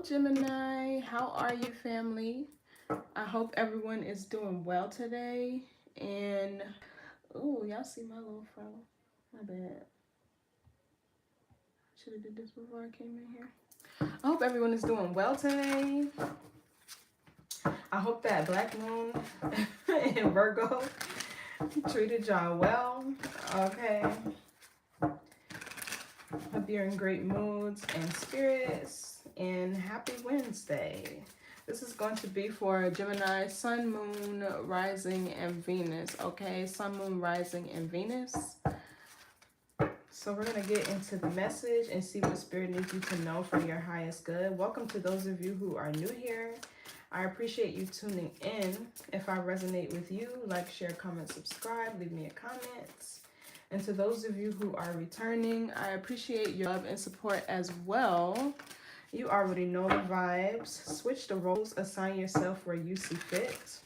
Gemini, how are you, family? I hope everyone is doing well today. And oh, y'all see my little fro? My bad. Should have did this before I came in here. I hope everyone is doing well today. I hope that Black Moon in Virgo treated y'all well. Okay. Hope you're in great moods and spirits. And happy Wednesday. This is going to be for Gemini, Sun, Moon, Rising, and Venus. Okay, Sun, Moon, Rising, and Venus. So we're going to get into the message and see what Spirit needs you to know for your highest good. Welcome to those of you who are new here. I appreciate you tuning in. If I resonate with you, like, share, comment, subscribe, leave me a comment. And to those of you who are returning, I appreciate your love and support as well. You already know the vibes. Switch the roles, assign yourself where you see fit.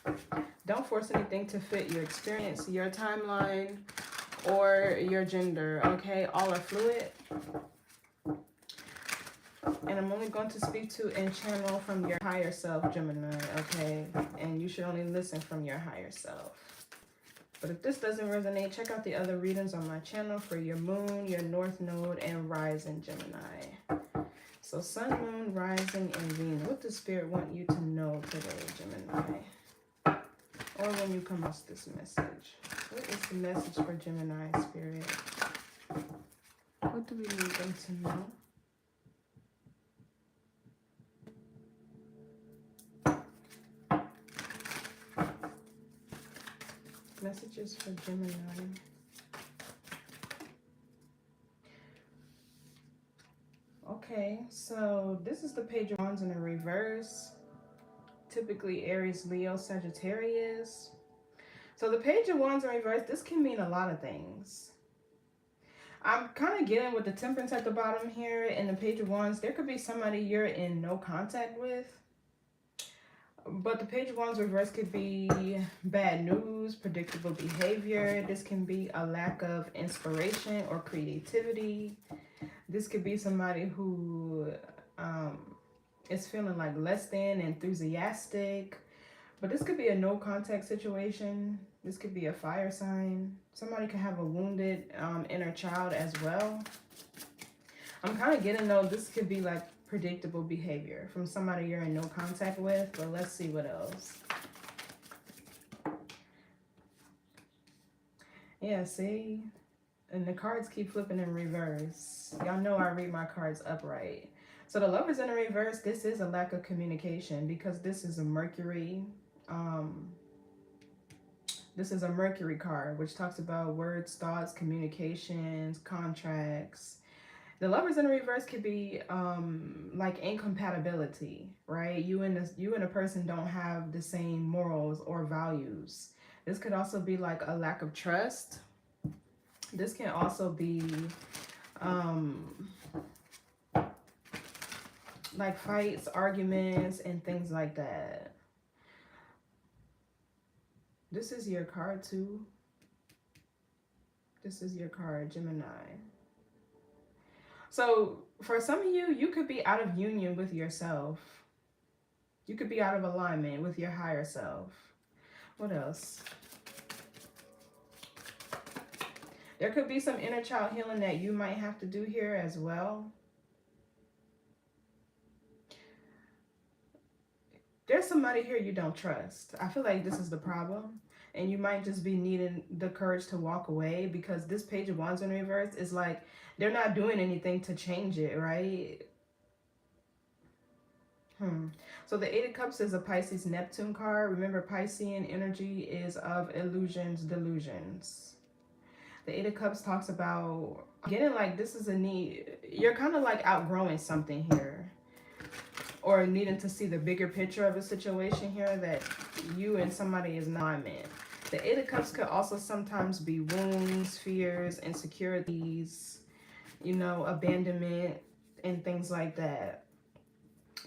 Don't force anything to fit your experience, your timeline, or your gender, okay? All are fluid. And I'm only going to speak to and channel from your higher self, Gemini, okay? And you should only listen from your higher self. But if this doesn't resonate, check out the other readings on my channel for your moon, your north node, and rising, Gemini. So Sun, Moon, Rising, and Venus. What does Spirit want you to know today, Gemini? Or when you come across this message. What is the message for Gemini, Spirit? What do we need them to know? Messages for Gemini. Okay, so this is the Page of Wands in the reverse. Typically Aries, Leo, Sagittarius. So the Page of Wands in reverse, this can mean a lot of things. I'm kind of getting with the Temperance at the bottom here and the Page of Wands. There could be somebody you're in no contact with. But the Page of Wands reverse could be bad news, predictable behavior. This can be a lack of inspiration or creativity. This could be somebody who is feeling like less than enthusiastic. But this could be a no contact situation. This could be a fire sign. Somebody could have a wounded inner child as well. I'm kind of getting though, this could be like predictable behavior from somebody you're in no contact with, but let's see what else. Yeah, see? And the cards keep flipping in reverse. Y'all know I read my cards upright. So the Lovers in the reverse, this is a lack of communication because this is a Mercury. This is a Mercury card, which talks about words, thoughts, communications, contracts. The Lovers in the reverse could be like incompatibility, right? You and a person don't have the same morals or values. This could also be like a lack of trust. This can also be like fights, arguments, and things like that. This is your card too. This is your card, Gemini. So for some of you, you could be out of union with yourself. You could be out of alignment with your higher self. What else? There could be some inner child healing that you might have to do here as well. There's somebody here you don't trust. I feel like this is the problem. And you might just be needing the courage to walk away because this Page of Wands in reverse is like, they're not doing anything to change it, right? So the Eight of Cups is a Pisces Neptune card. Remember, Piscean energy is of illusions, delusions. The Eight of Cups talks about getting like, this is a need. You're kind of like outgrowing something here. Or needing to see the bigger picture of a situation here that you and somebody is not meant. The Eight of Cups could also sometimes be wounds, fears, insecurities, you know, abandonment, and things like that.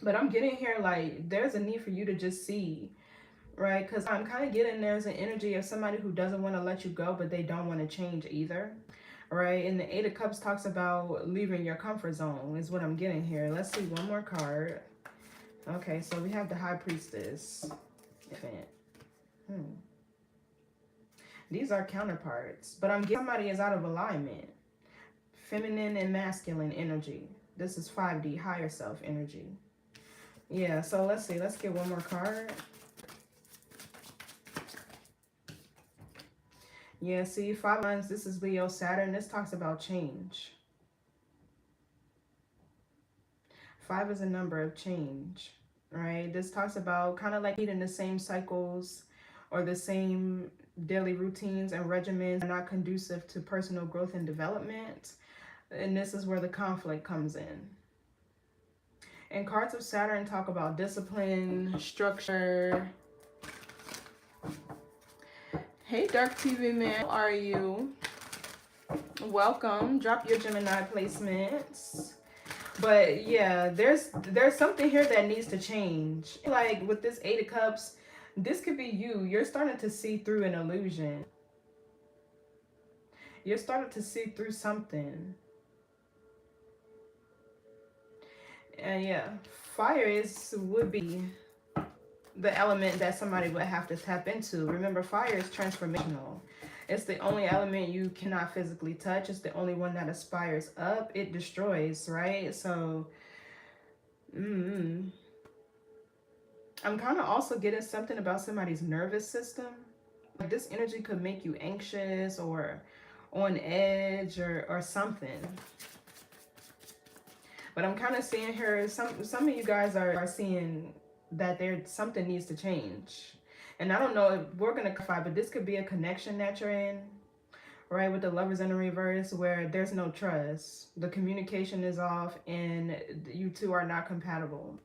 But I'm getting here like there's a need for you to just see, right? Because I'm kind of getting there's an energy of somebody who doesn't want to let you go, but they don't want to change either, right? And the Eight of Cups talks about leaving your comfort zone is what I'm getting here. Let's see one more card. Okay, so we have the High Priestess. These are counterparts, but I'm getting somebody is out of alignment. Feminine and masculine energy. This is 5D, higher self energy. Yeah, so let's see. Let's get one more card. Yeah, see, 5 lines. This is Leo Saturn. This talks about change. 5 is a number of change, right? This talks about kind of like eating the same cycles or the same daily routines and regimens are not conducive to personal growth and development. And this is where the conflict comes in. And cards of Saturn talk about discipline, structure. Hey, Dark TV man, how are you? Welcome. Drop your Gemini placements. But yeah, there's something here that needs to change. Like with this 8 of Cups, this could be you. You're starting to see through an illusion. You're starting to see through something. And yeah, fire would be the element that somebody would have to tap into. Remember, fire is transformational. It's the only element you cannot physically touch. It's the only one that aspires up. It destroys, right? So, I'm kind of also getting something about somebody's nervous system. Like this energy could make you anxious or on edge or something. But I'm kind of seeing here, some of you guys are seeing that something needs to change. And I don't know if we're going to clarify, but this could be a connection that you're in, right? With the Lovers in the reverse, where there's no trust. The communication is off and you two are not compatible.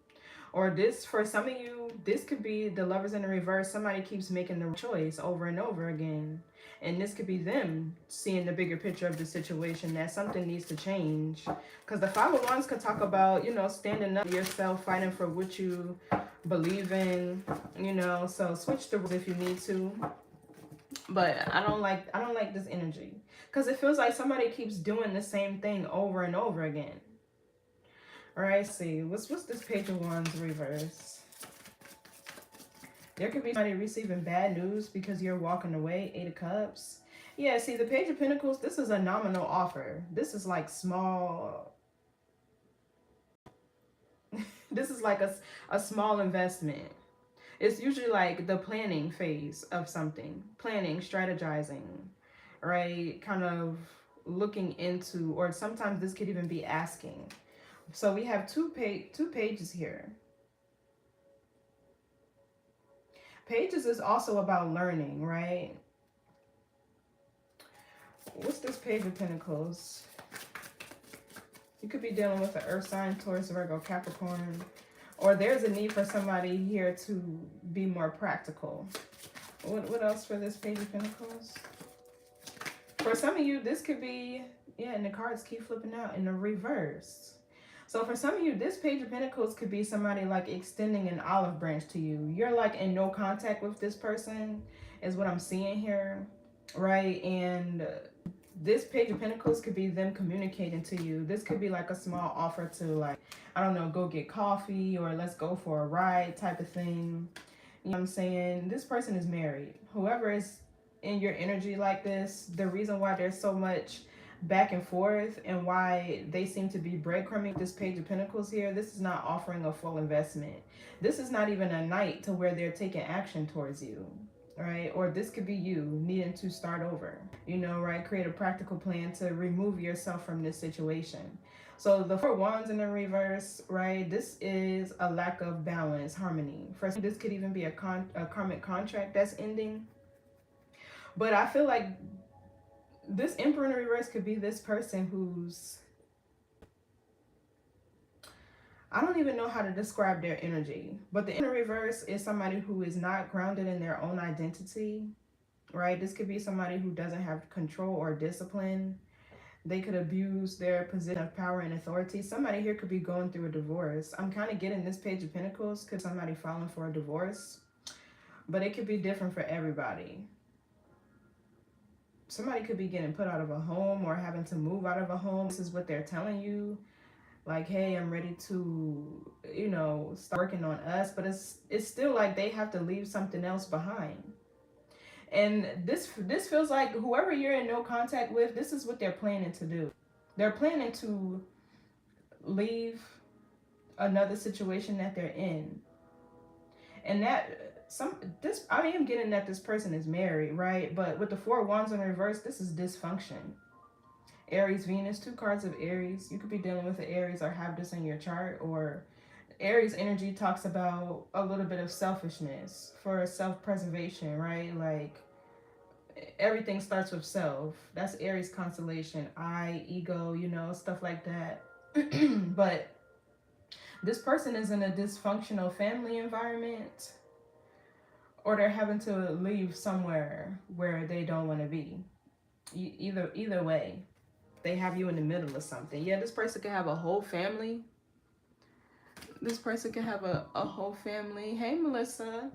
Or this, for some of you, this could be the Lovers in the reverse. Somebody keeps making the choice over and over again. And this could be them seeing the bigger picture of the situation, that something needs to change. Because the 5 of Wands could talk about, you know, standing up for yourself, fighting for what you believe in, you know. So switch the rules if you need to. But I don't like this energy. Because it feels like somebody keeps doing the same thing over and over again. All right, see. What's this Page of Wands reverse? There could be somebody receiving bad news because you're walking away. 8 of Cups. Yeah, see, the Page of Pentacles, this is a nominal offer. This is like small. This is like a small investment. It's usually like the planning phase of something. Planning, strategizing, right? Kind of looking into, or sometimes this could even be asking. So we have two pages here. Pages is also about learning, right? What's this Page of Pentacles? You could be dealing with an Earth sign, Taurus, Virgo, Capricorn. Or there's a need for somebody here to be more practical. What else for this Page of Pentacles? For some of you, this could be, yeah, and the cards keep flipping out in the reverse. So for some of you, this Page of Pentacles could be somebody like extending an olive branch to you. You're like in no contact with this person is what I'm seeing here, right? And this Page of Pentacles could be them communicating to you. This could be like a small offer to, like, I don't know, go get coffee or let's go for a ride type of thing. You know what I'm saying? This person is married. Whoever is in your energy like this, the reason why there's so much back and forth and why they seem to be breadcrumbing this Page of Pentacles here, this is not offering a full investment. This is not even a night to where they're taking action towards you, right? Or this could be you needing to start over, you know, right? Create a practical plan to remove yourself from this situation. So the 4 Wands in the reverse, right? This is a lack of balance, harmony. First, this could even be a karmic contract that's ending. But I feel like this Emperor in the reverse could be this person who's, I don't even know how to describe their energy, but the inner reverse is somebody who is not grounded in their own identity, right? This could be somebody who doesn't have control or discipline. They could abuse their position of power and authority. Somebody here could be going through a divorce. I'm kind of getting this Page of Pentacles. Could somebody filing for a divorce? But it could be different for everybody. Somebody could be getting put out of a home or having to move out of a home. This is what they're telling you. like, hey, I'm ready to, you know, start working on us. But it's still like they have to leave something else behind. And this feels like whoever you're in no contact with, this is what they're planning to do. They're planning to leave another situation that they're in. And that I am getting that this person is married, right? But with the Four of Wands in reverse, this is dysfunction. Aries, Venus, two cards of Aries. You could be dealing with the Aries or have this in your chart. Or Aries energy talks about a little bit of selfishness for self-preservation, right? Like everything starts with self. That's Aries constellation. I, ego, you know, stuff like that. But this person is in a dysfunctional family environment, or they're having to leave somewhere where they don't want to be. Either way, they have you in the middle of something. Yeah, this person could have a whole family. This person could have a whole family. Hey, Melissa.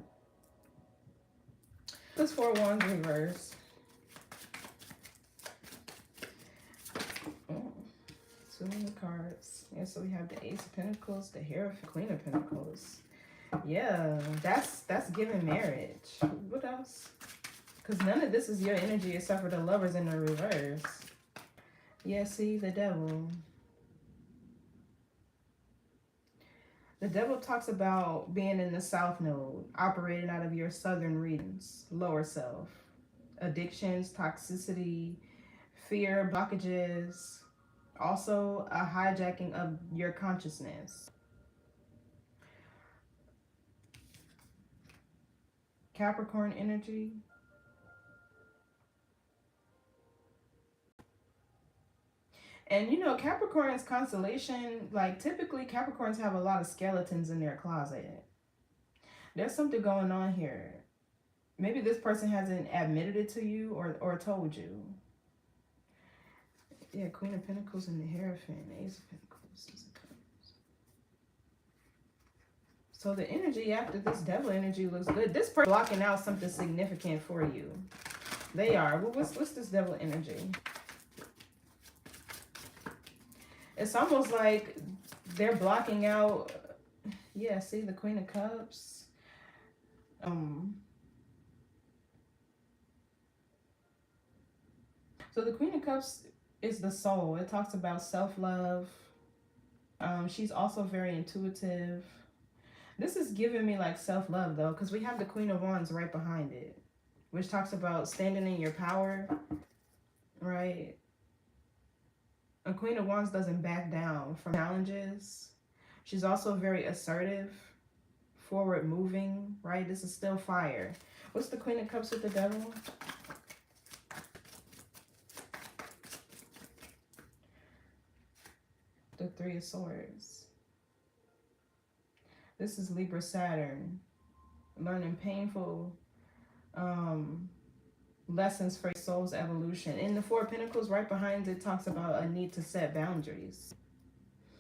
This Four of Wands reverse. Oh, too many cards. Yeah, so we have the Ace of Pentacles, the Hierophant, Queen of Pentacles. Yeah, that's giving marriage. What else? Because none of this is your energy except for the Lovers in the reverse. Yeah, see, the Devil. The Devil talks about being in the South Node, operating out of your southern regions, lower self. Addictions, toxicity, fear, blockages. Also, a hijacking of your consciousness. Capricorn energy. And you know, Capricorn's constellation, like typically Capricorns have a lot of skeletons in their closet. There's something going on here. Maybe this person hasn't admitted it to you or told you. Yeah, Queen of Pentacles and the Hierophant, Ace of Pentacles. So the energy after this Devil energy looks good. This person is blocking out something significant for you. They are. What's this Devil energy? It's almost like they're blocking out. Yeah, see the Queen of Cups. So the Queen of Cups is the soul. It talks about self-love. She's also very intuitive. This is giving me like self-love though, because we have the Queen of Wands right behind it, which talks about standing in your power, right? A Queen of Wands doesn't back down from challenges. She's also very assertive, forward moving, right? This is still fire. What's the Queen of Cups with the Devil? The Three of Swords. This is Libra Saturn. Learning painful lessons for your soul's evolution. In the Four of Pentacles right behind it talks about a need to set boundaries.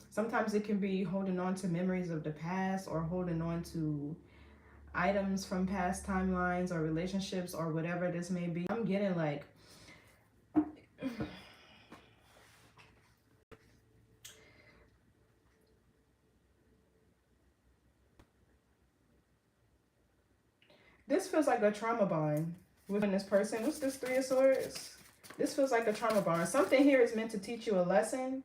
Sometimes it can be holding on to memories of the past or holding on to items from past timelines or relationships or whatever this may be. I'm getting like this feels like a trauma bond within this person. What's this Three of Swords? This feels like a trauma bond. Something here is meant to teach you a lesson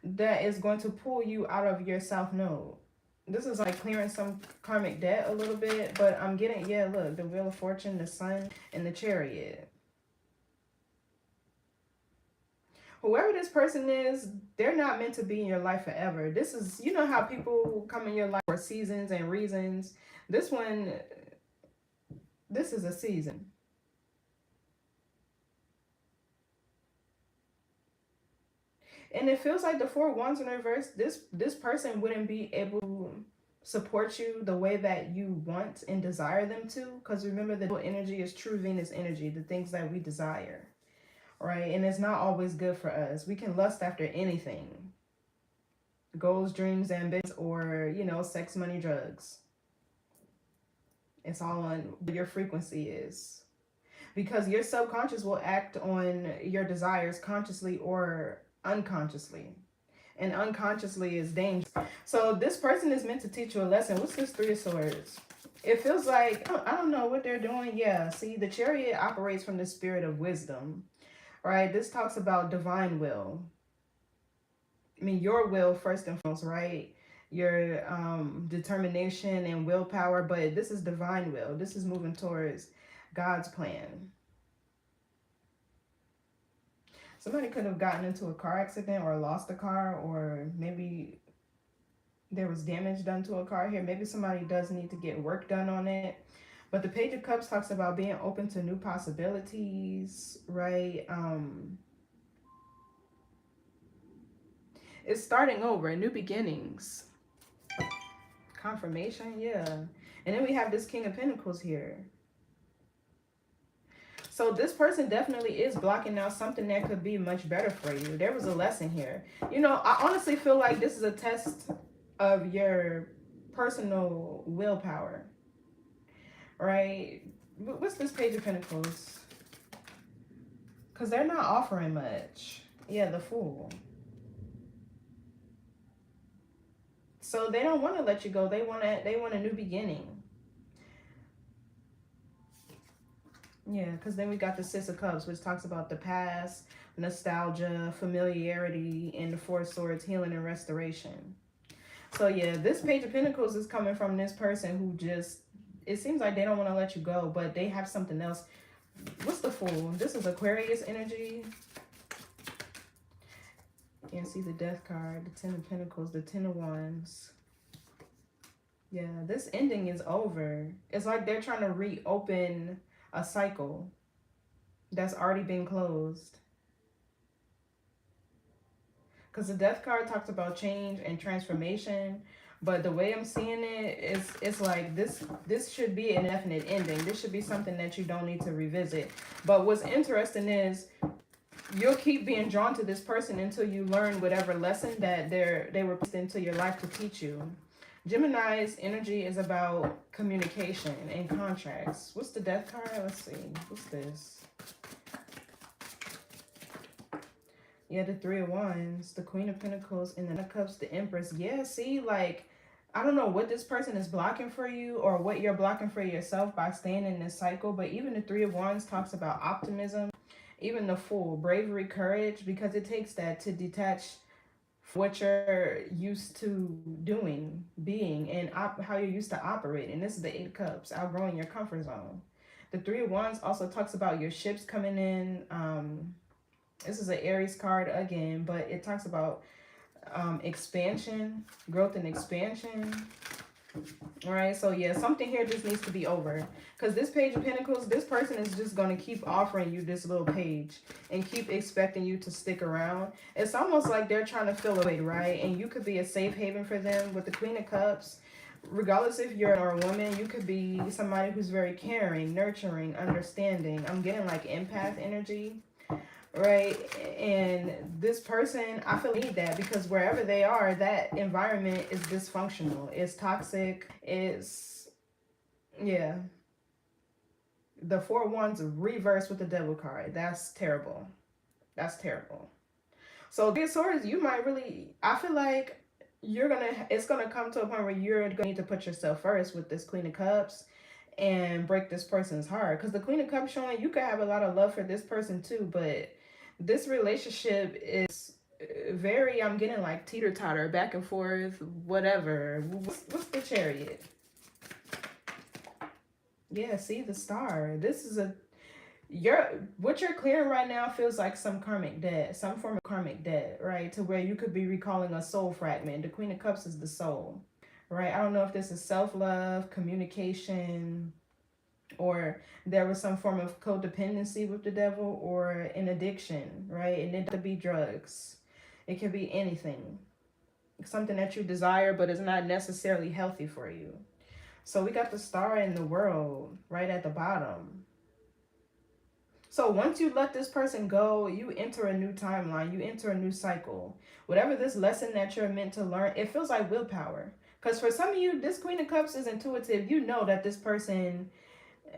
that is going to pull you out of your South Node. This is like clearing some karmic debt a little bit, but I'm getting, yeah, look, the Wheel of Fortune, the Sun, and the Chariot. Whoever this person is, they're not meant to be in your life forever. This is, you know how people come in your life for seasons and reasons. This one, this is a season. And it feels like the Four of Wands in reverse, this person wouldn't be able to support you the way that you want and desire them to. Because remember, the energy is true Venus energy, the things that we desire, right? And it's not always good for us. We can lust after anything. Goals, dreams, ambitions, or, you know, sex, money, drugs. It's all on what your frequency is. Because your subconscious will act on your desires consciously or unconsciously. and unconsciously is dangerous. So this person is meant to teach you a lesson. What's this Three of Swords? It feels like, I don't know what they're doing. Yeah, see, the Chariot operates from the spirit of wisdom, right? This talks about divine will. I mean, your will first and foremost, right? Your determination and willpower, but this is divine will. This is moving towards God's plan. Somebody could have gotten into a car accident or lost a car, or maybe there was damage done to a car here. Maybe somebody does need to get work done on it. But the Page of Cups talks about being open to new possibilities, right? It's starting over, new beginnings. Confirmation, yeah. And then we have this King of Pentacles here. So this person definitely is blocking out something that could be much better for you. There was a lesson here. You know, I honestly feel like this is a test of your personal willpower, right? What's this Page of Pentacles? Because they're not offering much. Yeah, the Fool. So they don't want to let you go. They want a new beginning. Yeah, because then we got the Six of Cups, which talks about the past, nostalgia, familiarity, and the Four of Swords, healing and restoration. So yeah, this Page of Pentacles is coming from this person who just, it seems like they don't want to let you go, but they have something else. What's the Fool? This is Aquarius energy. And see the Death card, the Ten of Pentacles, the Ten of Wands. Yeah, this ending is over. It's like they're trying to reopen a cycle that's already been closed. Because the Death card talks about change and transformation. But the way I'm seeing it is, it's like this should be an indefinite ending. This should be something that you don't need to revisit. But what's interesting is, you'll keep being drawn to this person until you learn whatever lesson that they were put into your life to teach you. Gemini's energy is about communication and contracts. What's the Death card? Let's see. What's this? Yeah, the Three of Wands, the Queen of Pentacles, and the Cups, the Empress. Yeah, see, like, I don't know what this person is blocking for you or what you're blocking for yourself by staying in this cycle. But even the Three of Wands talks about optimism. Even the Fool, bravery, courage, because it takes that to detach what you're used to doing, being, and how you're used to operating. This is the Eight of Cups, outgrowing your comfort zone. The Three of Wands also talks about your ships coming in. This is an Aries card again, but it talks about expansion, growth and expansion. All right, so yeah, something here just needs to be over, because this Page of Pentacles, this person is just going to keep offering you this little page and keep expecting you to stick around. It's almost like they're trying to fill away, right? And you could be a safe haven for them. With the Queen of Cups, regardless if you're a woman, you could be somebody who's very caring, nurturing, understanding. I'm getting like empath energy, right? And this person, I feel need that, because wherever they are, that environment is dysfunctional, it's toxic, it's, yeah. The Four of Wands reversed with the Devil card. That's terrible. That's terrible. So these swords, you might really, I feel like it's gonna come to a point where you're gonna need to put yourself first with this Queen of Cups and break this person's heart. Because the Queen of Cups showing you could have a lot of love for this person too, but this relationship is very, I'm getting like teeter-totter, back and forth, whatever. What's the Chariot? Yeah, see the Star. This is what you're clearing right now feels like some karmic debt, some form of karmic debt, right? To where you could be recalling a soul fragment. The Queen of Cups is the soul, right? I don't know if this is self-love, communication, or there was some form of codependency with the Devil, or an addiction, right? And it could be drugs. It could be anything. Something that you desire, but is not necessarily healthy for you. So we got the Star in the World right at the bottom. So once you let this person go, you enter a new timeline. You enter a new cycle. Whatever this lesson that you're meant to learn, it feels like willpower. Because for some of you, this Queen of Cups is intuitive. You know that this person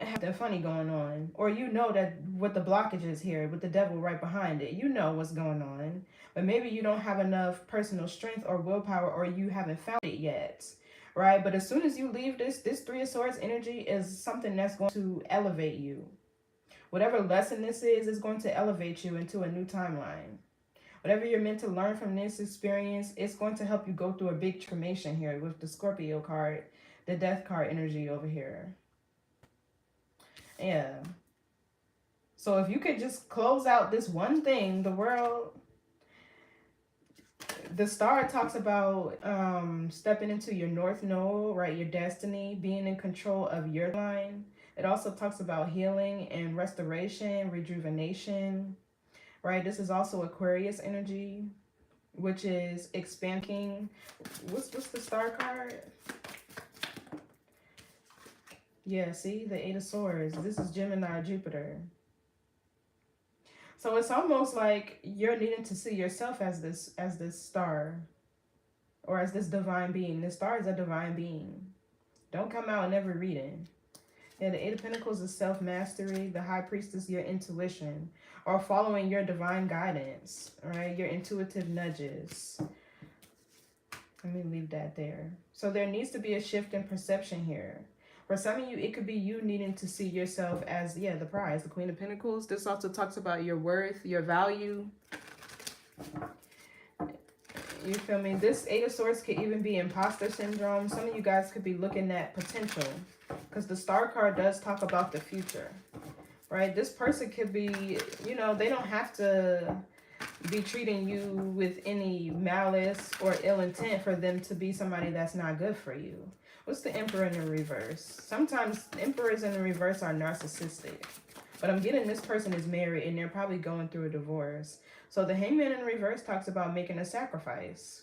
have something funny going on, or you know that what the blockage is here with the devil right behind it. You know what's going on, but maybe you don't have enough personal strength or willpower, or you haven't found it yet, right? But as soon as you leave this Three of Swords energy is something that's going to elevate you. Whatever lesson this is going to elevate you into a new timeline. Whatever you're meant to learn from this experience, it's going to help you go through a big transformation here with the Scorpio card, the death card energy over here. Yeah. So if you could just close out this one thing, the world, the star talks about stepping into your north node, right? Your destiny, being in control of your line. It also talks about healing and restoration, rejuvenation, right? This is also Aquarius energy, which is expanding. What's the star card? Yeah, see, the Eight of Swords. This is Gemini, Jupiter. So it's almost like you're needing to see yourself as this star, or as this divine being. This star is a divine being. Don't come out in every reading. Yeah, the Eight of Pentacles is self-mastery. The High Priestess, your intuition, or following your divine guidance, right? Your intuitive nudges. Let me leave that there. So there needs to be a shift in perception here. For some of you, it could be you needing to see yourself as, yeah, the prize, the Queen of Pentacles. This also talks about your worth, your value. You feel me? This Eight of Swords could even be imposter syndrome. Some of you guys could be looking at potential, because the star card does talk about the future, right? This person could be, you know, they don't have to be treating you with any malice or ill intent for them to be somebody that's not good for you. What's the Emperor in the reverse? Sometimes emperors in the reverse are narcissistic. But I'm getting this person is married and they're probably going through a divorce. So the Hangman in the reverse talks about making a sacrifice.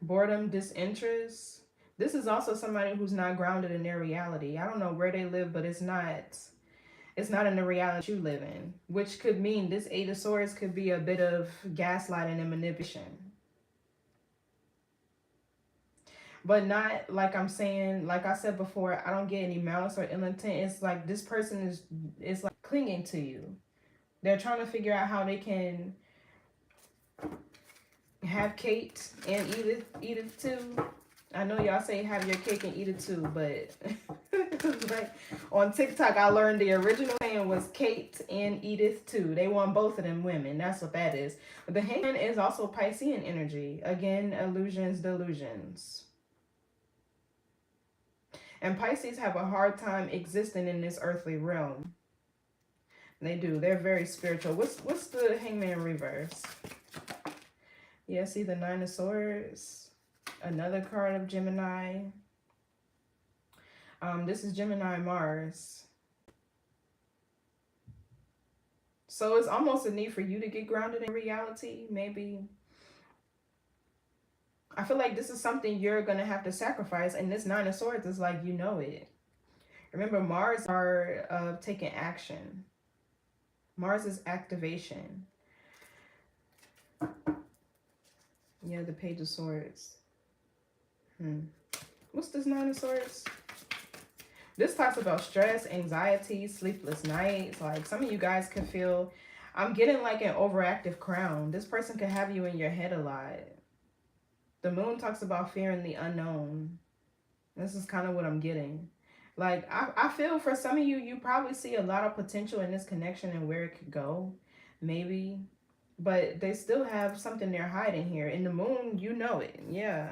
Boredom, disinterest. This is also somebody who's not grounded in their reality. I don't know where they live, but it's not in the reality you live in. Which could mean this Eight of Swords could be a bit of gaslighting and manipulation. But not like I'm saying, like I said before, I don't get any malice or ill intent. It's like this person is like clinging to you. They're trying to figure out how they can have cake and eat it too. I know y'all say have your cake and eat it too, but like on TikTok, I learned the original saying was Kate and Edith too. They want both of them women. That's what that is. But the Hangman is also Piscean energy. Again, illusions, delusions. And Pisces have a hard time existing in this earthly realm. They do. They're very spiritual. What's the Hangman reverse? Yeah, see the Nine of Swords. Another card of Gemini. This is Gemini Mars. So it's almost a need for you to get grounded in reality, maybe. I feel like this is something you're going to have to sacrifice. And this Nine of Swords is like, you know it. Remember, Mars are taking action. Mars is activation. Yeah, the Page of Swords. What's this Nine of Swords? This talks about stress, anxiety, sleepless nights. Like some of you guys could feel, I'm getting like an overactive crown. This person could have you in your head a lot. The Moon talks about fearing the unknown. This is kind of what I'm getting. Like, I feel for some of you, you probably see a lot of potential in this connection and where it could go. Maybe. But they still have something they're hiding here. In the Moon, you know it. Yeah.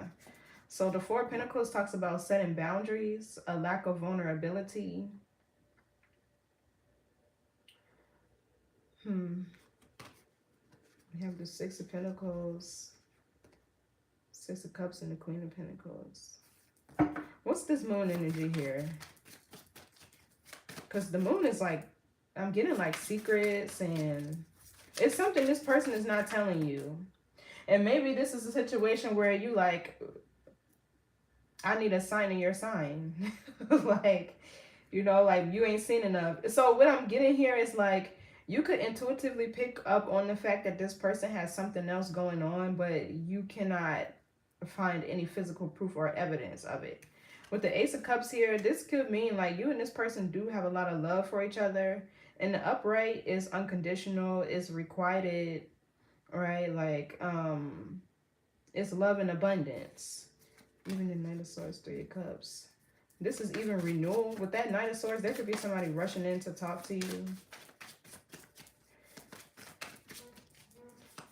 So the Four of Pentacles talks about setting boundaries, a lack of vulnerability. We have the Six of Pentacles. Six of Cups and the Queen of Pentacles. What's this Moon energy here? Because the Moon is like, I'm getting like secrets, and it's something this person is not telling you. And maybe this is a situation where you like, I need a sign in your sign. Like, you know, like you ain't seen enough. So what I'm getting here is like, you could intuitively pick up on the fact that this person has something else going on, but you cannot find any physical proof or evidence of it. With the Ace of Cups here, this could mean like you and this person do have a lot of love for each other. And the upright is unconditional, is requited, right? Like, it's love and abundance. Even the Knight of Swords, Three of Cups. This is even renewal. With that Knight of Swords, there could be somebody rushing in to talk to you.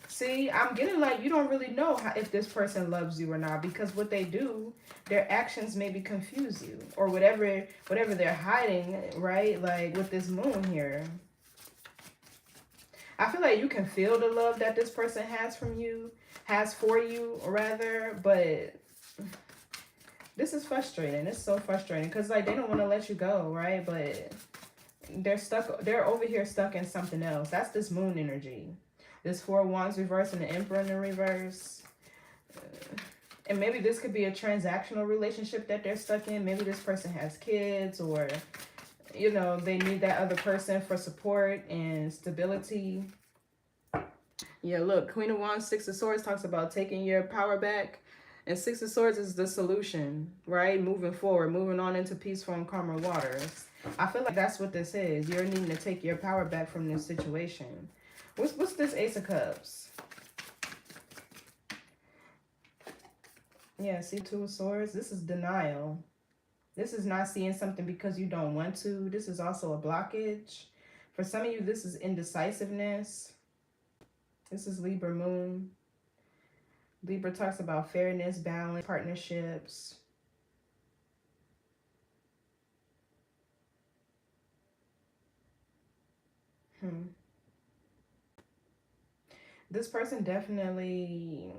See, I'm getting like you don't really know if this person loves you or not, because what they do, their actions maybe confuse you, or whatever they're hiding, right? Like with this moon here. I feel like you can feel the love that this person has for you, rather, but this is frustrating. It's so frustrating because like they don't want to let you go, right? But they're over here stuck in something else. That's this moon energy. This Four of Wands reverse and the Emperor in the reverse. And maybe this could be a transactional relationship that they're stuck in. Maybe this person has kids, or, you know, they need that other person for support and stability. Yeah, look, Queen of Wands, Six of Swords talks about taking your power back. And Six of Swords is the solution, right? Moving forward, moving on into peaceful and calmer waters. I feel like that's what this is. You're needing to take your power back from this situation. What's this Ace of Cups? Yeah, see, Two of Swords. This is denial. This is not seeing something because you don't want to. This is also a blockage. For some of you, this is indecisiveness. This is Libra moon. Libra talks about fairness, balance, partnerships. This person definitely,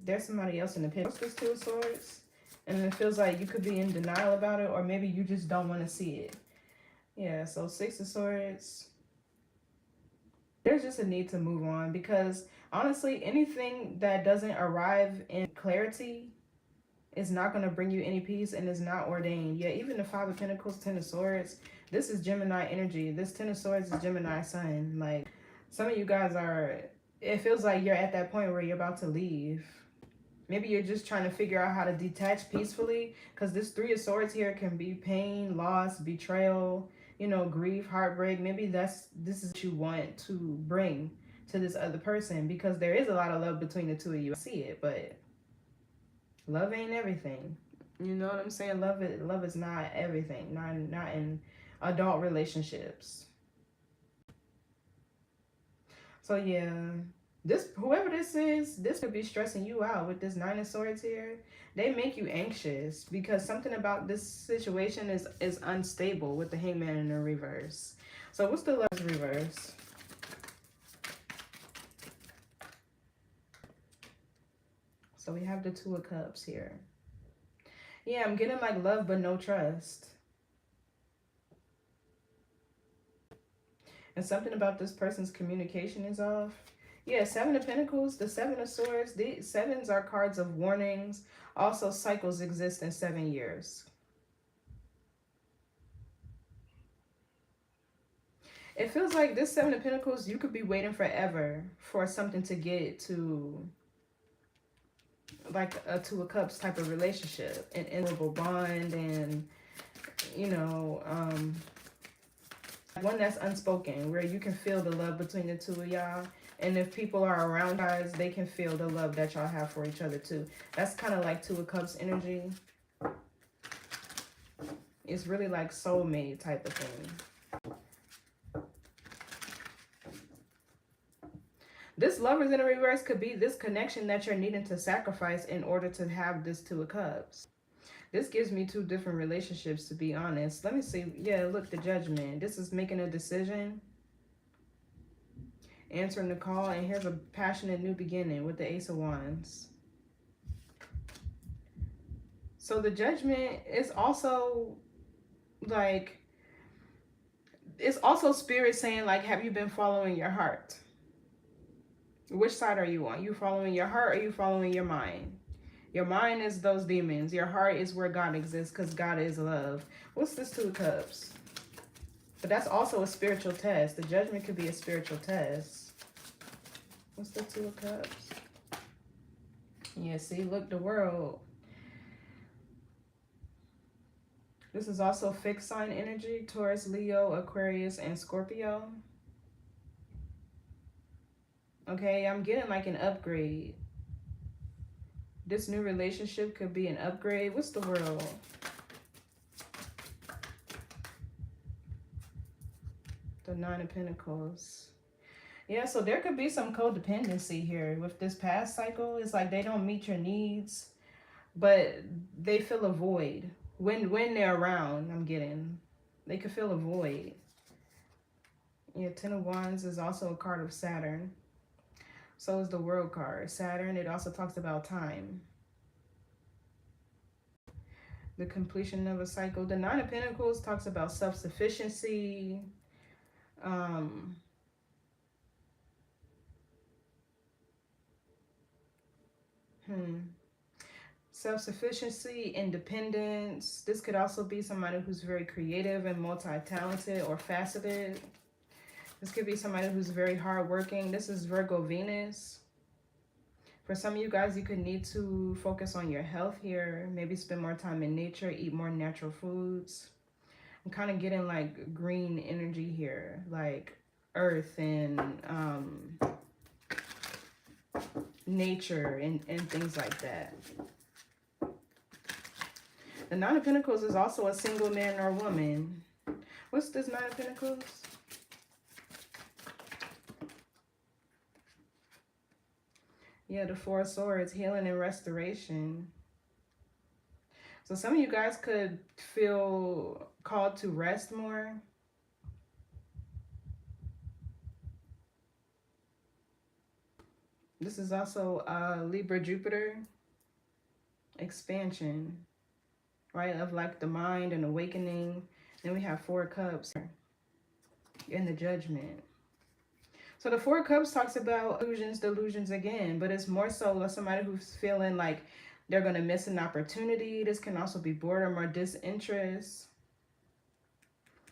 there's somebody else in the picture. What's this Two of Swords? And it feels like you could be in denial about it, or maybe you just don't want to see it. Yeah, so Six of Swords. There's just a need to move on, because honestly, anything that doesn't arrive in clarity is not going to bring you any peace and is not ordained. Yeah, even the Five of Pentacles, Ten of Swords, this is Gemini energy. This Ten of Swords is Gemini sun. Like, some of you guys are, it feels like you're at that point where you're about to leave. Maybe you're just trying to figure out how to detach peacefully, because this Three of Swords here can be pain, loss, betrayal, you know, grief, heartbreak. Maybe this is what you want to bring to this other person, because there is a lot of love between the two of you. I see it, but love ain't everything. You know what I'm saying? Love is not everything. Not in adult relationships. So yeah, whoever this is, this could be stressing you out with this Nine of Swords here. They make you anxious because something about this situation is unstable with the Hangman in the reverse. So what's the Love's reverse? So we have the Two of Cups here. Yeah, I'm getting like love but no trust. And something about this person's communication is off. Yeah, Seven of Pentacles, the Seven of Swords. The sevens are cards of warnings. Also, cycles exist in 7 years. It feels like this Seven of Pentacles, you could be waiting forever for something to get to like a Two of Cups type of relationship, an inevitable bond, and, you know, one that's unspoken, where you can feel the love between the two of y'all. And if people are around guys, they can feel the love that y'all have for each other too. That's kind of like Two of Cups energy. It's really like soulmate type of thing. This Lovers in a reverse could be this connection that you're needing to sacrifice in order to have this Two of Cups. This gives me two different relationships, to be honest. Let me see. Yeah, look, the Judgment. This is making a decision, answering the call, and here's a passionate new beginning with the Ace of Wands. So the Judgment is also like, it's also Spirit saying like, have you been following your heart? Which side are you on? You following your heart, or are you following your mind? Your mind is those demons. Your heart is where God exists, because God is love. What's this Two of Cups? But that's also a spiritual test. The Judgment could be a spiritual test. What's the Two of Cups? Yeah, see, look, the World. This is also fixed sign energy, Taurus, Leo, Aquarius, and Scorpio. Okay, I'm getting like an upgrade. This new relationship could be an upgrade. What's the world? The Nine of Pentacles. Yeah, so there could be some codependency here with this past cycle. It's like they don't meet your needs, but they feel a void. When they're around, I'm getting. They could feel a void. Yeah, Ten of Wands is also a card of Saturn. So is the World card. Saturn, it also talks about time. The completion of a cycle. The Nine of Pentacles talks about self-sufficiency. Self-sufficiency, independence. This could also be somebody who's very creative and multi-talented or faceted. This could be somebody who's very hardworking. This is Virgo Venus. For some of you guys, you could need to focus on your health here. Maybe spend more time in nature, eat more natural foods. I'm kind of getting like green energy here, like earth and nature and things like that. The Nine of Pentacles is also a single man or woman. What's this Nine of Pentacles? Yeah, the Four of Swords, healing and restoration. So some of you guys could feel called to rest more. This is also Libra Jupiter. Expansion, right? Of like the mind and awakening. Then we have Four Cups in the Judgment. So the Four Cups talks about delusions again, but it's more so like somebody who's feeling like they're going to miss an opportunity. This can also be boredom or disinterest.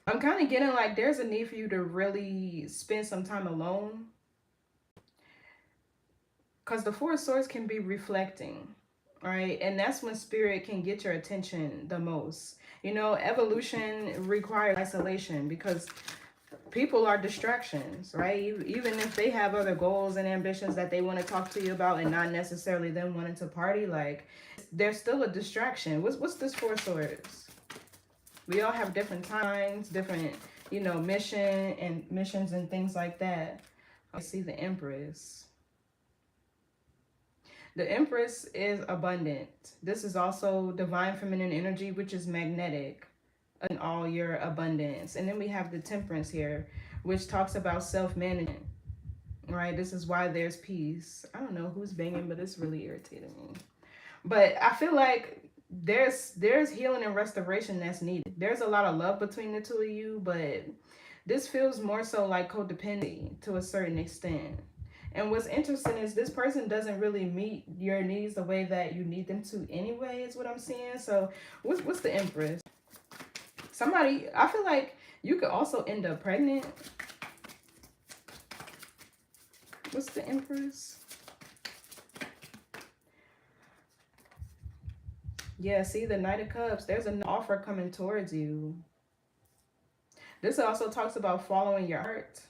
I'm kind of getting like there's a need for you to really spend some time alone. Because the Four of Swords can be reflecting, right? And that's when spirit can get your attention the most. You know, evolution requires isolation because people are distractions, right? Even if they have other goals and ambitions that they want to talk to you about and not necessarily them wanting to party, like there's still a distraction. What's this Four of Swords? We all have different times, different, you know, missions and things like that. I see the Empress. The Empress is abundant. This is also divine feminine energy, which is magnetic in all your abundance. And then we have the Temperance here, which talks about self-management, right? This is why there's peace. I don't know who's banging, but it's really irritating me. But I feel like there's healing and restoration that's needed. There's a lot of love between the two of you, but this feels more so like codependency to a certain extent. And what's interesting is this person doesn't really meet your needs the way that you need them to anyway, is what I'm seeing. So what's the Empress? Somebody, I feel like you could also end up pregnant. What's the Empress? Yeah, see the Knight of Cups. There's an offer coming towards you. This also talks about following your heart.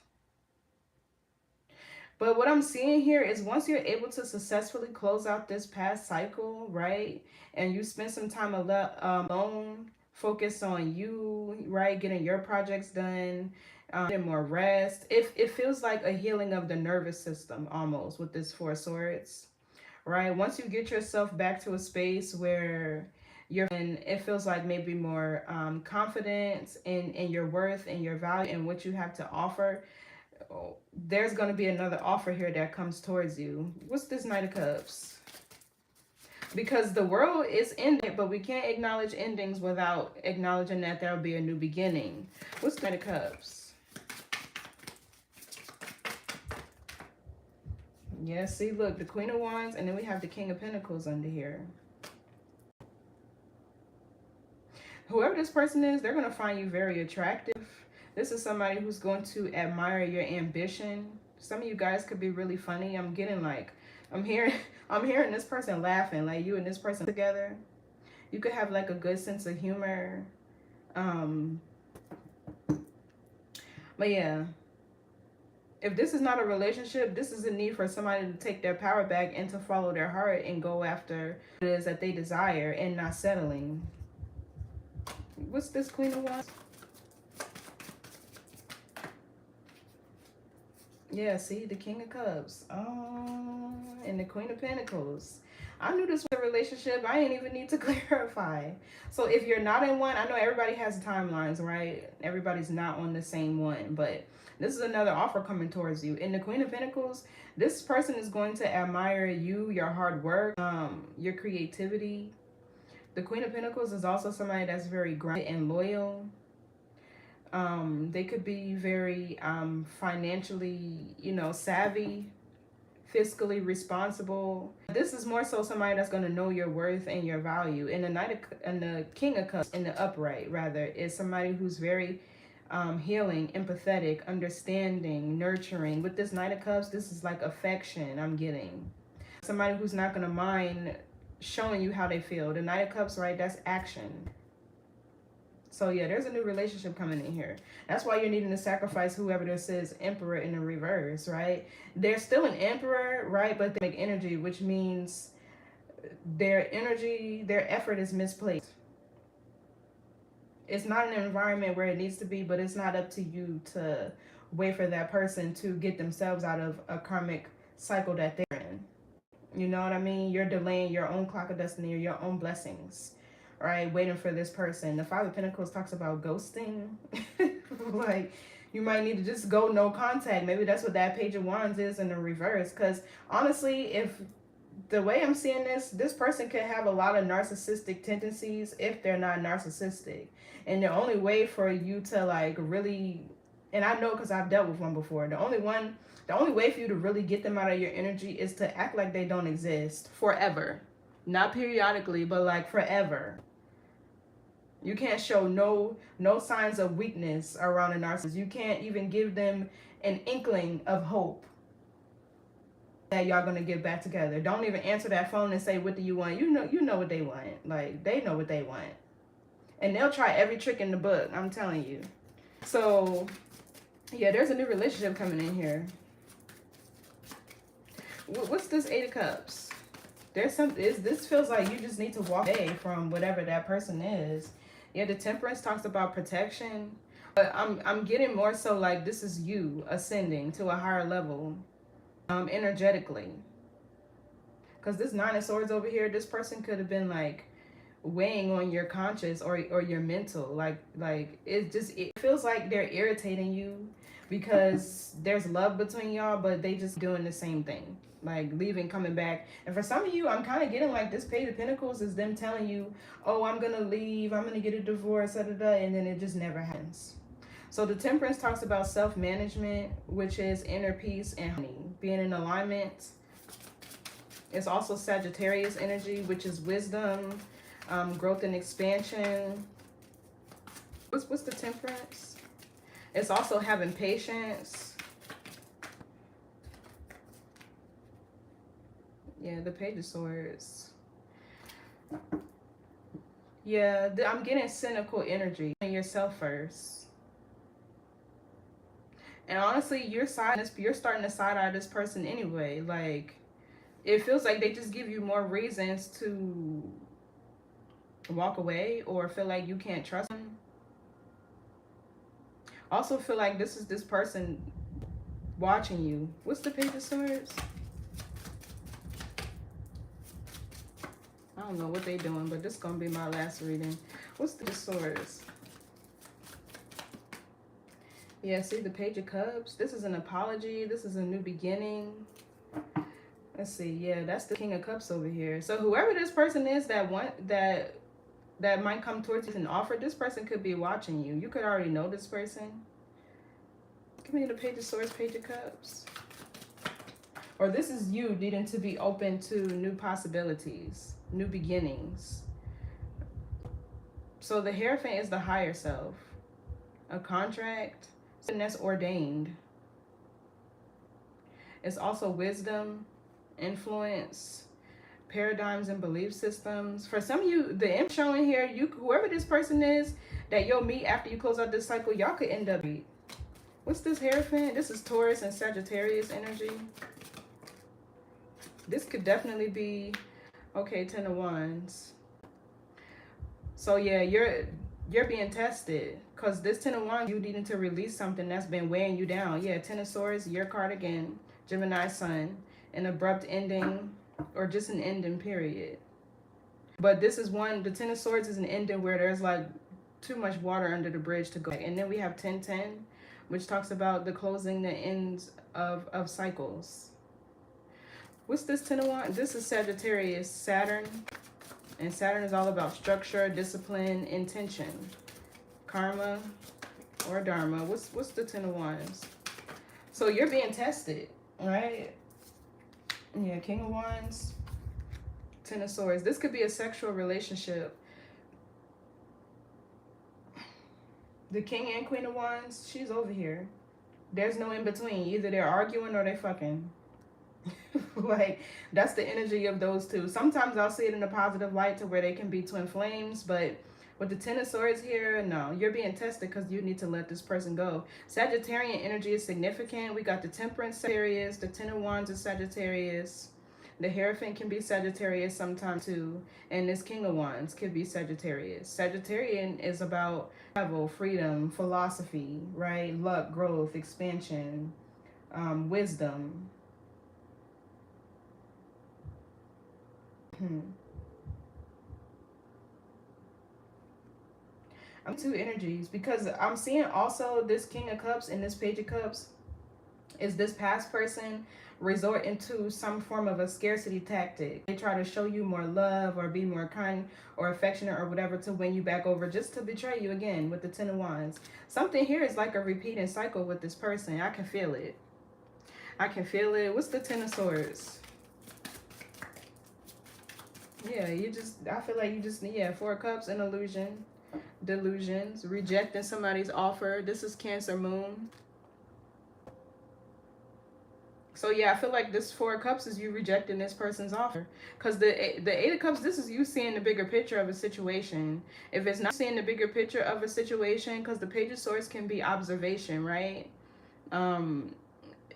But what I'm seeing here is once you're able to successfully close out this past cycle, right? And you spend some time alone, focus on you, right? Getting your projects done, getting more rest. It feels like a healing of the nervous system almost with this Four of Swords, right? Once you get yourself back to a space where it feels like maybe more confidence in your worth and your value and what you have to offer. There's going to be another offer here that comes towards you. What's this Knight of Cups? Because the world is ending, but we can't acknowledge endings without acknowledging that there will be a new beginning. What's the Knight of Cups? Yeah, see, look, the Queen of Wands, and then we have the King of Pentacles under here. Whoever this person is, they're going to find you very attractive. This is somebody who's going to admire your ambition. Some of you guys could be really funny. I'm getting like, I'm hearing this person laughing, like you and this person together. You could have like a good sense of humor. Um, but yeah, if this is not a relationship, this is a need for somebody to take their power back and to follow their heart and go after what it is that they desire and not settling. What's this Queen of Wands? Yeah, see, the King of Cups. Oh, and the Queen of Pentacles. I knew this was a relationship. I didn't even need to clarify. So if you're not in one, I know everybody has timelines, right? Everybody's not on the same one, but this is another offer coming towards you. In the Queen of Pentacles, this person is going to admire you, your hard work, your creativity. The Queen of Pentacles is also somebody that's very grounded and loyal. They could be very financially, savvy, fiscally responsible. This is more so somebody that's going to know your worth and your value. And the King of Cups in the upright, rather, is somebody who's very healing, empathetic, understanding, nurturing. With this Knight of Cups, this is like affection I'm getting. Somebody who's not going to mind showing you how they feel. The Knight of Cups, right, that's action. So yeah, there's a new relationship coming in here. That's why you're needing to sacrifice whoever this is, Emperor in the reverse, right? They're still an Emperor, right? But they make energy, which means their energy, their effort is misplaced. It's not an environment where it needs to be, but it's not up to you to wait for that person to get themselves out of a karmic cycle that they're in. You know what I mean? You're delaying your own clock of destiny or your own blessings. Right, waiting for this person. The Five of Pentacles talks about ghosting. Like, you might need to just go no contact. Maybe that's what that Page of Wands is in the reverse. Because honestly, if the way I'm seeing this person could have a lot of narcissistic tendencies if they're not narcissistic. And the only way for you to like really, and I know because I've dealt with one before, the only way for you to really get them out of your energy is to act like they don't exist forever. Not periodically, but like forever. You can't show no signs of weakness around a narcissist. You can't even give them an inkling of hope that y'all gonna get back together. Don't even answer that phone and say, what do you want? You know what they want. Like, they know what they want. And they'll try every trick in the book, I'm telling you. So yeah, there's a new relationship coming in here. What's this Eight of Cups? This feels like you just need to walk away from whatever that person is. Yeah, the Temperance talks about protection, but I'm getting more so like this is you ascending to a higher level, energetically. Because this Nine of Swords over here, this person could have been like weighing on your conscious or your mental. Like it feels like they're irritating you because there's love between y'all, but they just doing the same thing. Like leaving, coming back. And for some of you, I'm kind of getting like this Page of Pentacles is them telling you, oh, I'm going to leave, I'm going to get a divorce, and then it just never happens. So the Temperance talks about self-management, which is inner peace and harmony, being in alignment. It's also Sagittarius energy, which is wisdom, growth and expansion. What's the Temperance? It's also having patience. Yeah, the Page of Swords. Yeah, I'm getting cynical energy. Yourself first. And honestly, you're starting to side-eye this person anyway. Like, it feels like they just give you more reasons to walk away or feel like you can't trust them. Also feel like this is this person watching you. What's the Page of Swords? I don't know what they're doing, but this is going to be my last reading. What's the Swords? Yeah, see the Page of Cups? This is an apology. This is a new beginning. Let's see. Yeah, that's the King of Cups over here. So whoever this person is that might come towards you and offer, this person could be watching you. You could already know this person. Give me the Page of Swords, Page of Cups. Or this is you needing to be open to new possibilities, new beginnings. So the Hierophant is the higher self. A contract, something that's ordained. It's also wisdom, influence, paradigms and belief systems. For some of you, the imp showing here, whoever this person is, that you'll meet after you close out this cycle, y'all could end up. What's this Hierophant? This is Taurus and Sagittarius energy. This could definitely be, okay, 10 of Wands. So yeah, you're being tested, because this 10 of Wands, you needing to release something that's been weighing you down. Yeah, 10 of Swords, your card again, Gemini Sun, an abrupt ending or just an ending period. But this is one, the 10 of Swords is an ending where there's like too much water under the bridge to go. And then we have 10-10, which talks about the closing, the ends of cycles. What's this 10 of Wands? This is Sagittarius, Saturn. And Saturn is all about structure, discipline, intention, karma, or dharma. What's the 10 of Wands? So you're being tested, right? Yeah, King of Wands, 10 of Swords. This could be a sexual relationship. The King and Queen of Wands, she's over here. There's no in between. Either they're arguing or they fucking. Like, that's the energy of those two. Sometimes I'll see it in a positive light to where they can be twin flames, but with the 10 of Swords here, no, you're being tested because you need to let this person go. Sagittarian energy is significant. We got the Temperance Sagittarius, the 10 of Wands is Sagittarius, the Hierophant can be Sagittarius sometimes too, and this King of Wands could be Sagittarius. Sagittarian is about travel, freedom, philosophy, right? Luck, growth, expansion, wisdom. I'm two energies because I'm seeing also this King of Cups and this Page of Cups is this past person resorting to some form of a scarcity tactic. They try to show you more love or be more kind or affectionate or whatever to win you back over, just to betray you again with the 10 of Wands. Something here is like a repeating cycle with this person. I can feel it. I can feel it. What's the 10 of Swords? Yeah, I feel like you just, yeah, 4 of Cups, an illusion, delusions, rejecting somebody's offer. This is Cancer Moon. So yeah, I feel like this 4 of Cups is you rejecting this person's offer. Because the 8 of Cups, this is you seeing the bigger picture of a situation. If it's not seeing the bigger picture of a situation, because the Page of Swords can be observation, right?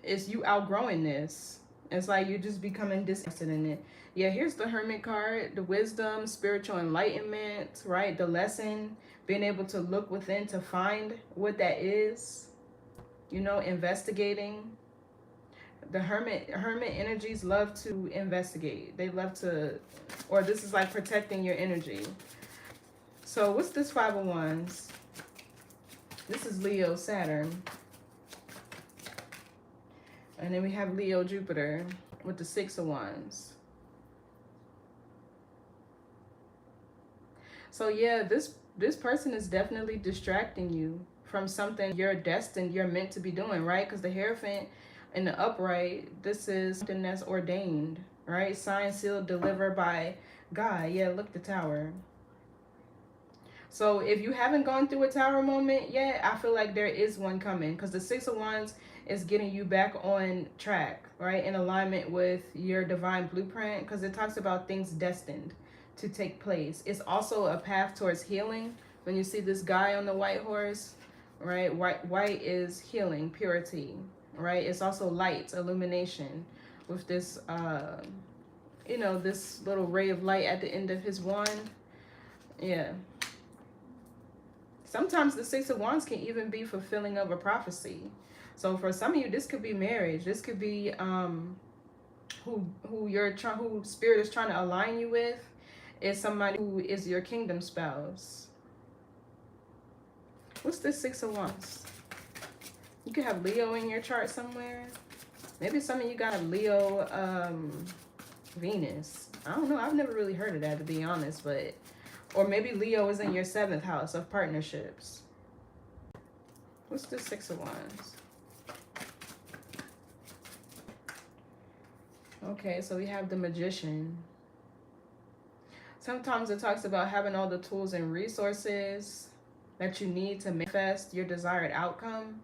It's you outgrowing this. It's like you just becoming disinterested in it. Yeah, here's the Hermit card, the wisdom, spiritual enlightenment, right? The lesson, being able to look within to find what that is, you know, investigating. The hermit energies love to investigate. They love to, or this is like protecting your energy. So what's this 5 of Wands? This is Leo, Saturn. And then we have Leo, Jupiter with the 6 of Wands. So yeah, this person is definitely distracting you from something you're destined, you're meant to be doing, right? Because the Hierophant in the upright, this is something that's ordained, right? Signed, sealed, delivered by God. Yeah, look, the Tower. So if you haven't gone through a Tower moment yet, I feel like there is one coming, because the 6 of Wands is getting you back on track, right? In alignment with your divine blueprint, because it talks about things destined to take place. It's also a path towards healing. When you see this guy on the white horse, right? White is healing, purity, right? It's also light, illumination, with this, you know, this little ray of light at the end of his wand. Yeah. Sometimes the 6 of Wands can even be fulfilling of a prophecy. So for some of you, this could be marriage. This could be who Spirit is trying to align you with is somebody who is your kingdom spouse. What's this 6 of Wands? You could have Leo in your chart somewhere. Maybe some of you got Leo, Venus. I don't know. I've never really heard of that, to be honest, but, or maybe Leo is in your 7th house of partnerships. What's this 6 of Wands? Okay, so we have the Magician. Sometimes it talks about having all the tools and resources that you need to manifest your desired outcome,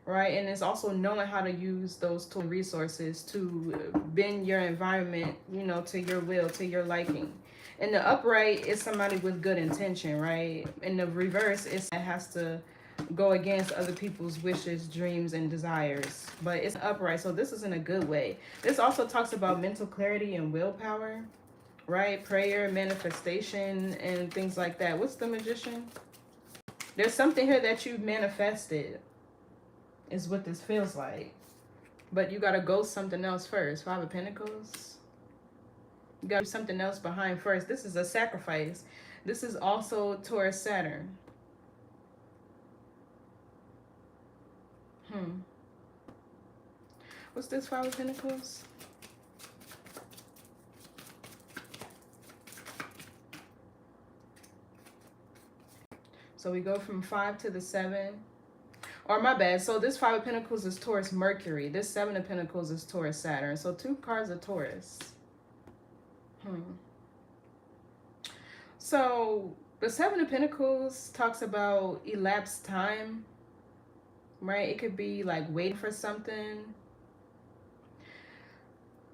right? And it's also knowing how to use those tools and resources to bend your environment, you know, to your will, to your liking. In the upright, it's somebody with good intention, right? In the reverse, it has to go against other people's wishes, dreams, and desires. But it's upright, so this is in a good way. This also talks about mental clarity and willpower, right? Prayer, manifestation, and things like that. What's the Magician? There's something here that you've manifested, is what this feels like. But you got to go something else first. Five of Pentacles. You got to do something else behind first. This is a sacrifice. This is also Taurus Saturn. What's this Five of Pentacles? So we go from 5 to the 7. Or my bad. So this Five of Pentacles is Taurus Mercury. This Seven of Pentacles is Taurus Saturn. So 2 cards of Taurus. So the Seven of Pentacles talks about elapsed time, right? It could be like waiting for something.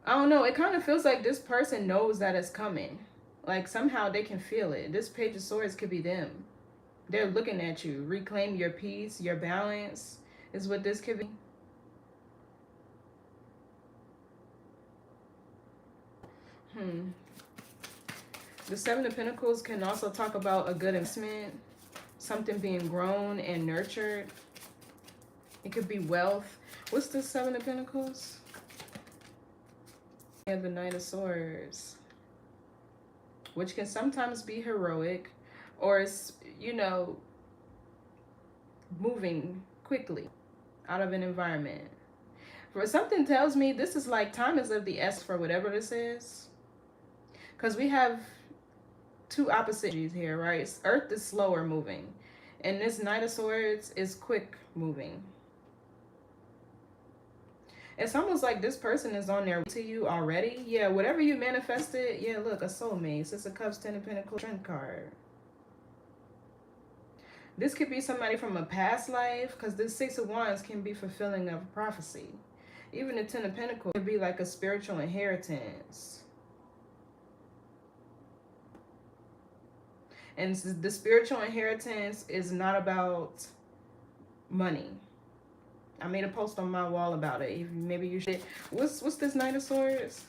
I don't know. It kind of feels like this person knows that it's coming. Like somehow they can feel it. This Page of Swords could be them. They're looking at you. Reclaim your peace, your balance is what this could be. The Seven of Pentacles can also talk about a good investment, something being grown and nurtured. It could be wealth. What's the Seven of Pentacles? Yeah, the Knight of Swords, which can sometimes be heroic, or it's, you know, moving quickly out of an environment. For something tells me this is like time is of the essence for whatever this is, because we have 2 opposites here, right? Earth is slower moving, and this Knight of Swords is quick moving. It's almost like this person is on their way to you already. Yeah, whatever you manifested. Yeah, look, a soulmate. Six of Cups, 10 of Pentacles, Strength card. This could be somebody from a past life, because this Six of Wands can be fulfilling of prophecy. Even the 10 of Pentacles could be like a spiritual inheritance. And the spiritual inheritance is not about money. I made a post on my wall about it. Maybe you should. What's this Knight of Swords?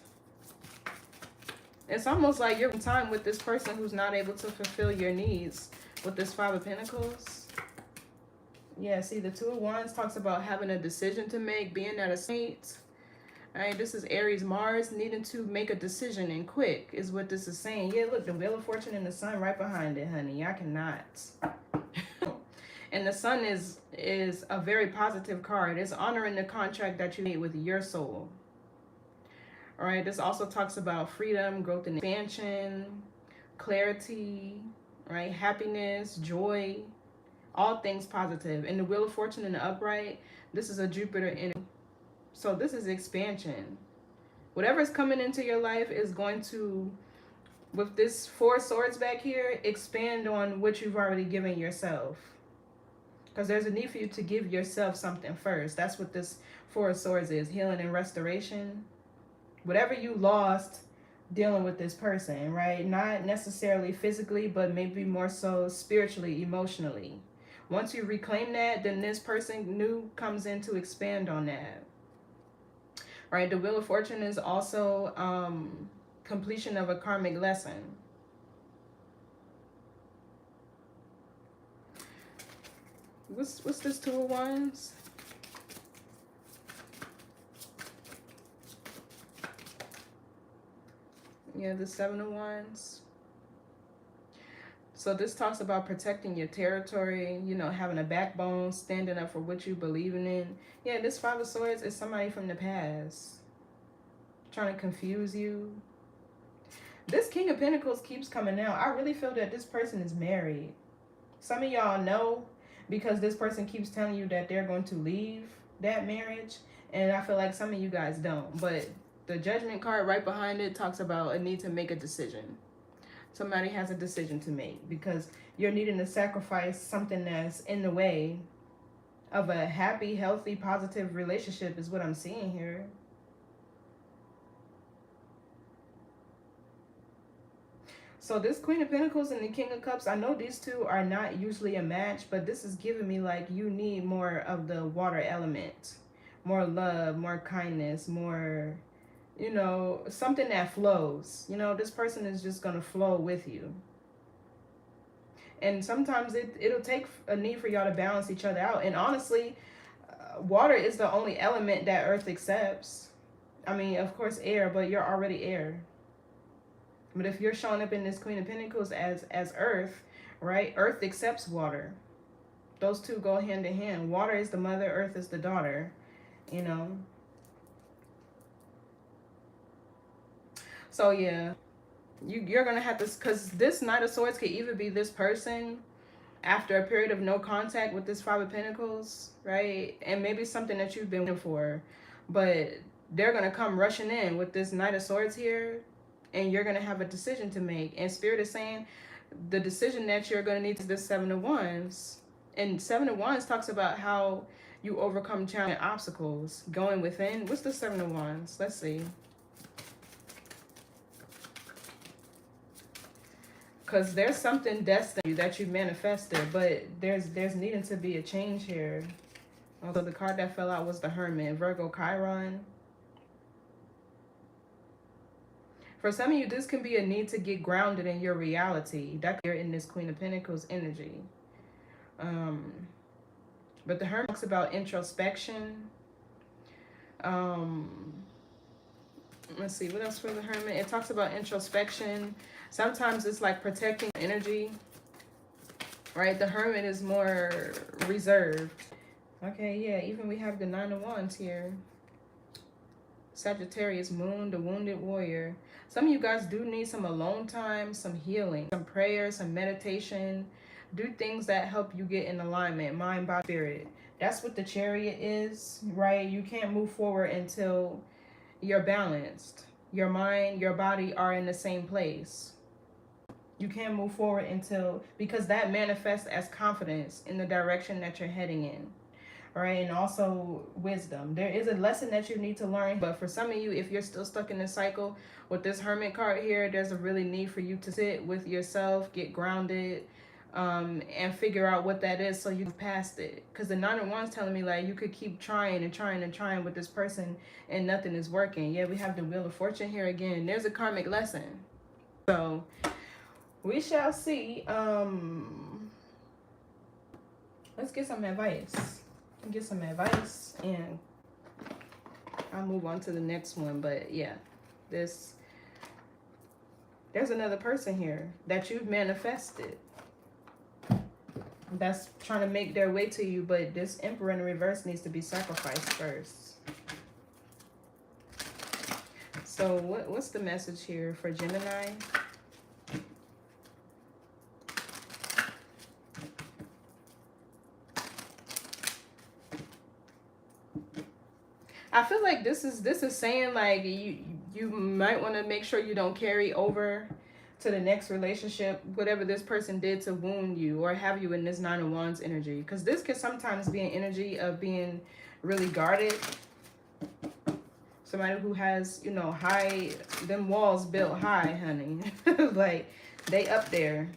It's almost like you're in time with this person who's not able to fulfill your needs with this Five of Pentacles. Yeah, see, the Two of Wands talks about having a decision to make, being at a state. All right, this is Aries Mars, needing to make a decision and quick is what this is saying. Yeah, look, the Wheel of Fortune and the Sun right behind it, honey. I cannot. And the Sun is a very positive card. It's honoring the contract that you made with your soul. All right, this also talks about freedom, growth and expansion, clarity, right? Happiness, joy, all things positive. And the Wheel of Fortune in the upright, this is a Jupiter energy. So this is expansion. Whatever's coming into your life is going to, with this Four of Swords back here, expand on what you've already given yourself. Because there's a need for you to give yourself something first. That's what this Four of Swords is, healing and restoration. Whatever you lost dealing with this person, right? Not necessarily physically, but maybe more so spiritually, emotionally. Once you reclaim that, then this person new comes in to expand on that. Right, the Wheel of Fortune is also completion of a karmic lesson. What's this Two of Wands? Yeah, the Seven of Wands. So this talks about protecting your territory, you know, having a backbone, standing up for what you believe in. Yeah, this Five of Swords is somebody from the past trying to confuse you. This King of Pentacles keeps coming out. I really feel that this person is married. Some of y'all know because this person keeps telling you that they're going to leave that marriage. And I feel like some of you guys don't. But the Judgment card right behind it talks about a need to make a decision. Somebody has a decision to make because you're needing to sacrifice something that's in the way of a happy, healthy, positive relationship is what I'm seeing here. So this Queen of Pentacles and the King of Cups, I know these two are not usually a match, but this is giving me like you need more of the water element. More love, more kindness, more, you know, something that flows. You know, this person is just going to flow with you. And sometimes it'll take a need for y'all to balance each other out. And honestly, water is the only element that Earth accepts. I mean, of course, air, but you're already air. But if you're showing up in this Queen of Pentacles as Earth, right? Earth accepts water. Those two go hand in hand. Water is the mother, Earth is the daughter, you know. So yeah, you're going to have to, because this Knight of Swords could either be this person after a period of no contact with this Five of Pentacles, right? And maybe something that you've been waiting for, but they're going to come rushing in with this Knight of Swords here, and you're going to have a decision to make. And Spirit is saying the decision that you're going to need is this Seven of Wands. And Seven of Wands talks about how you overcome challenging obstacles, going within. What's the Seven of Wands? Let's see. Because there's something destined that you manifested, but there's needing to be a change here. Also, the card that fell out was the Hermit, Virgo Chiron. For some of you, this can be a need to get grounded in your reality. That you're in this Queen of Pentacles energy. But the Hermit talks about introspection. Let's see, what else for the Hermit? It talks about introspection. Sometimes it's like protecting energy, right? The Hermit is more reserved. Okay, yeah, even we have the Nine of Wands here. Sagittarius moon, the wounded warrior. Some of you guys do need some alone time, some healing, some prayer, some meditation. Do things that help you get in alignment, mind, body, spirit. That's what the Chariot is, right? You can't move forward until you're balanced. Your mind, your body are in the same place. You can't move forward until, because that manifests as confidence in the direction that you're heading in. All right, and also wisdom. There is a lesson that you need to learn, but for some of you, if you're still stuck in this cycle with this Hermit card here, there's a really need for you to sit with yourself, get grounded, and figure out what that is so you can pass it. Because the Nine of Wands telling me like you could keep trying and trying and trying with this person and nothing is working. Yeah, we have the Wheel of Fortune here again. There's a karmic lesson. So we shall see. Let's get some advice. Get some advice and I'll move on to the next one. But yeah, there's another person here that you've manifested that's trying to make their way to you, but this Emperor in reverse needs to be sacrificed first. So what's the message here for Gemini? I feel like this is saying like you might want to make sure you don't carry over to the next relationship whatever this person did to wound you or have you in this Nine of Wands energy, because this can sometimes be an energy of being really guarded. Somebody who has, you know, high, them walls built high, honey. Like they up there.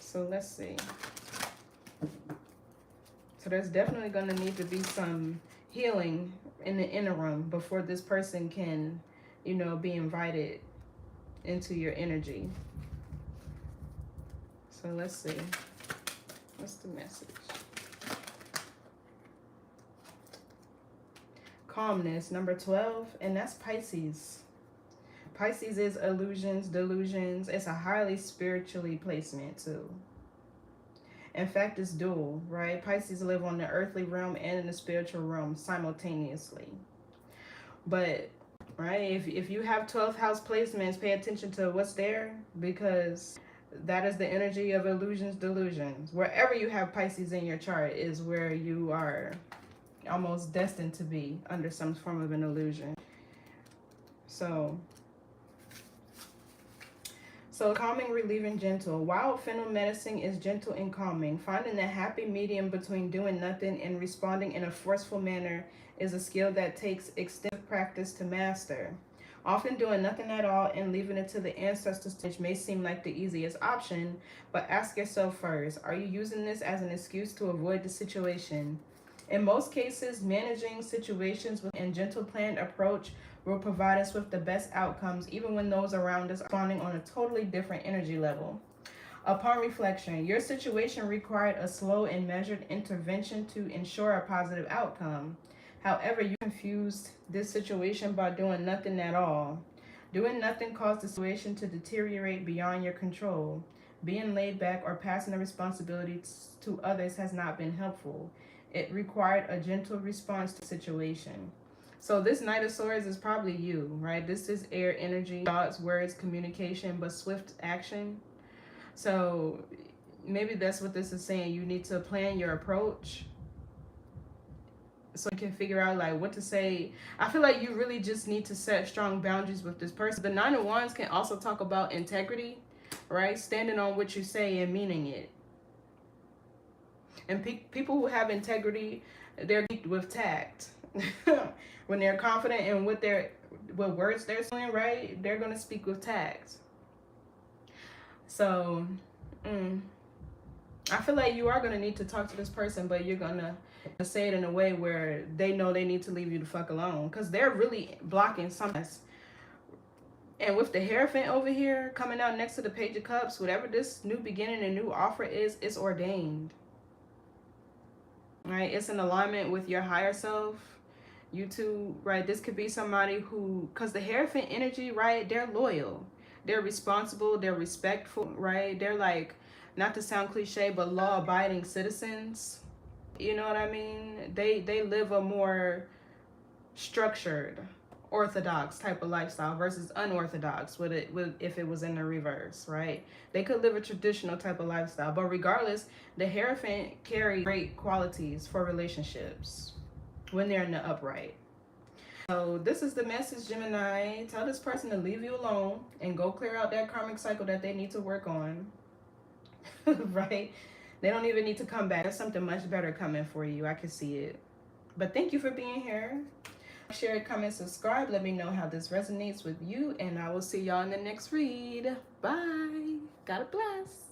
So let's see. So there's definitely going to need to be some healing in the interim before this person can, you know, be invited into your energy. So let's see. What's the message? Calmness, number 12, and that's Pisces. Pisces is illusions, delusions. It's a highly spiritually placement too. In fact, it's dual, right? Pisces live on the earthly realm and in the spiritual realm simultaneously. But, right, if you have 12th house placements, pay attention to what's there, because that is the energy of illusions, delusions. Wherever you have Pisces in your chart is where you are almost destined to be under some form of an illusion. So calming, relieving, gentle. Wild fennel medicine is gentle and calming. Finding the happy medium between doing nothing and responding in a forceful manner is a skill that takes extensive practice to master. Often doing nothing at all and leaving it to the ancestors, which may seem like the easiest option, but ask yourself first, are you using this as an excuse to avoid the situation? In most cases, managing situations with a gentle, planned approach will provide us with the best outcomes, even when those around us are responding on a totally different energy level. Upon reflection, your situation required a slow and measured intervention to ensure a positive outcome. However, you confused this situation by doing nothing at all. Doing nothing caused the situation to deteriorate beyond your control. Being laid back or passing the responsibility to others has not been helpful. It required a gentle response to the situation. So this Knight of Swords is probably you, right? This is air energy, thoughts, words, communication, but swift action. So maybe that's what this is saying. You need to plan your approach so you can figure out like what to say. I feel like you really just need to set strong boundaries with this person. The Nine of Wands can also talk about integrity, right? Standing on what you say and meaning it. And people who have integrity, they're with tact. When they're confident in what words they're saying, right? They're gonna speak with tact. So, I feel like you are gonna need to talk to this person, but you're gonna say it in a way where they know they need to leave you the fuck alone, because they're really blocking something. And with the Hierophant over here coming out next to the Page of Cups, whatever this new beginning and new offer is, it's ordained. Right? It's in alignment with your higher self. You two, right? This could be somebody who, because the Hierophant energy, right? They're loyal. They're responsible. They're respectful, right? They're like, not to sound cliche, but law-abiding citizens. You know what I mean? They live a more structured, orthodox type of lifestyle versus unorthodox if it was in the reverse, right? They could live a traditional type of lifestyle, but regardless, the Hierophant carry great qualities for relationships when they're in the upright. So this is the message, Gemini. Tell this person to leave you alone and go clear out that karmic cycle that they need to work on. Right? They don't even need to come back. There's something much better coming for you. I can see it. But thank you for being here. Share, comment, subscribe. Let me know how this resonates with you. And I will see y'all in the next read. Bye. God bless.